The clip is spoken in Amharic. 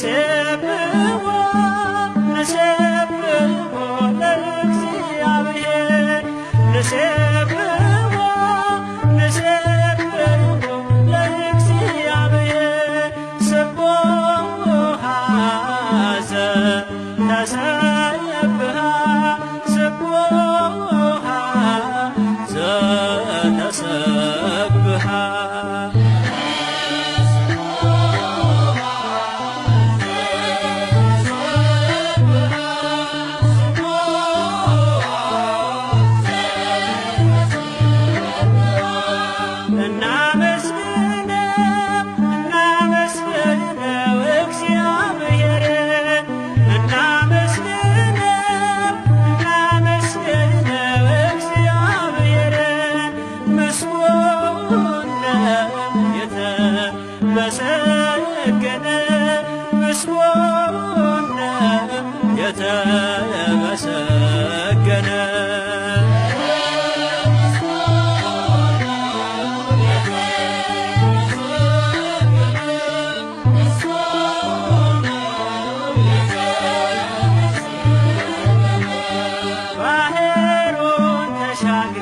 ንሴብሖ ንሴብሖ ለእግዚአብሔር ንሴብሖ ንሴብሖ ለእግዚአብሔር ስቡሕ ዘተሰብሐ ስቡሕ ዘተሰብሐ የተመሰገነ ምስጉን የተመሰገነ ባህሩን ተሻግረን